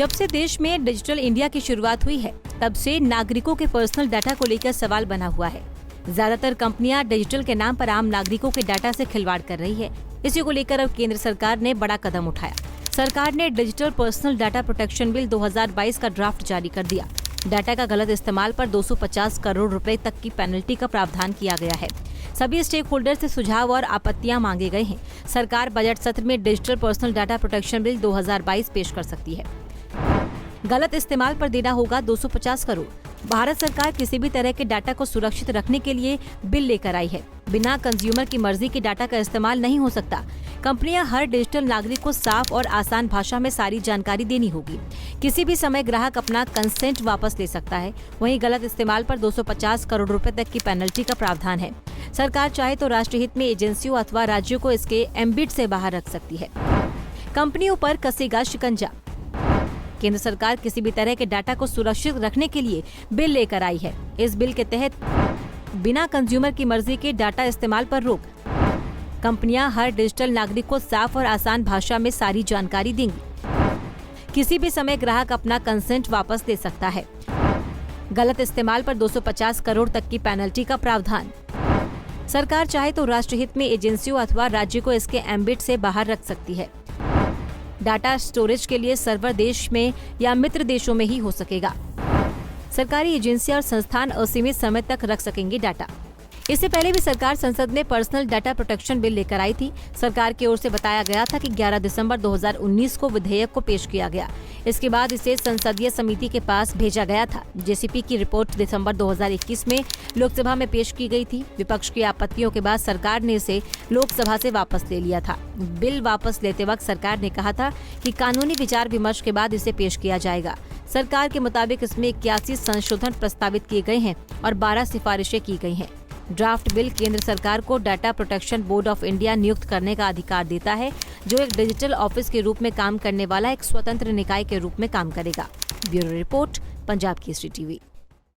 जब से देश में डिजिटल इंडिया की शुरुआत हुई है, तब से नागरिकों के पर्सनल डाटा को लेकर सवाल बना हुआ है। ज्यादातर कंपनियां डिजिटल के नाम पर आम नागरिकों के डाटा से खिलवाड़ कर रही है। इसी को लेकर अब केंद्र सरकार ने बड़ा कदम उठाया। सरकार ने digital personal data protection bill 2022 का ड्राफ्ट जारी कर दिया। डाटा का गलत इस्तेमाल पर 250 करोड़ रुपए तक की पेनल्टी का प्रावधान किया गया है। सभी स्टेक होल्डर से सुझाव और आपत्तियां मांगे गए हैं। सरकार बजट सत्र में digital personal data protection bill 2022 पेश कर सकती है। गलत इस्तेमाल पर देना होगा 250 करोड़। भारत सरकार किसी भी तरह के डाटा को सुरक्षित रखने के लिए बिल लेकर आई है। बिना कंज्यूमर की मर्जी के डाटा का इस्तेमाल नहीं हो सकता। कंपनियां हर डिजिटल नागरिक को साफ और आसान भाषा में सारी जानकारी देनी होगी। किसी भी समय ग्राहक अपना कंसेंट वापस ले सकता है। वहीं गलत इस्तेमाल पर 250 करोड़ रुपए तक की पेनल्टी का प्रावधान है। सरकार चाहे तो राष्ट्रहित में एजेंसियों अथवा राज्यों को इसके एम्बिट से बाहर रख सकती है। कंपनियों पर कसेगा शिकंजा। केंद्र सरकार किसी भी तरह के डाटा को सुरक्षित रखने के लिए बिल लेकर आई है। इस बिल के तहत बिना कंज्यूमर की मर्जी के डाटा इस्तेमाल पर रोक। कंपनियां हर डिजिटल नागरिक को साफ और आसान भाषा में सारी जानकारी देंगी। किसी भी समय ग्राहक अपना कंसेंट वापस ले सकता है। गलत इस्तेमाल पर 250 करोड़ तक की पेनल्टी का प्रावधान। सरकार चाहे तो राष्ट्रहित में एजेंसियों अथवा राज्य को इसके एम्बिट से बाहर रख सकती है। डाटा स्टोरेज के लिए सर्वर देश में या मित्र देशों में ही हो सकेगा। सरकारी एजेंसियां और संस्थान असीमित समय तक रख सकेंगे डाटा। इससे पहले भी सरकार संसद में पर्सनल डाटा प्रोटेक्शन बिल लेकर आई थी। सरकार की ओर से बताया गया था कि 11 दिसंबर 2019 को विधेयक को पेश किया गया। इसके बाद इसे संसदीय समिति के पास भेजा गया था। जेसीपी की रिपोर्ट दिसंबर 2021 में लोकसभा में पेश की गई थी। विपक्ष की आपत्तियों के बाद सरकार ने इसे लोकसभा से वापस ले लिया था। बिल वापस लेते वक्त सरकार ने कहा था कि कानूनी विचार विमर्श के बाद इसे पेश किया जाएगा। सरकार के मुताबिक इसमें 81 संशोधन प्रस्तावित किए गए हैं और 12 सिफारिशें की गई हैं। ड्राफ्ट बिल केंद्र सरकार को data protection board of India नियुक्त करने का अधिकार देता है, जो एक डिजिटल ऑफिस के रूप में काम करने वाला एक स्वतंत्र निकाय के रूप में काम करेगा। Bureau report, Punjab Kesari TV.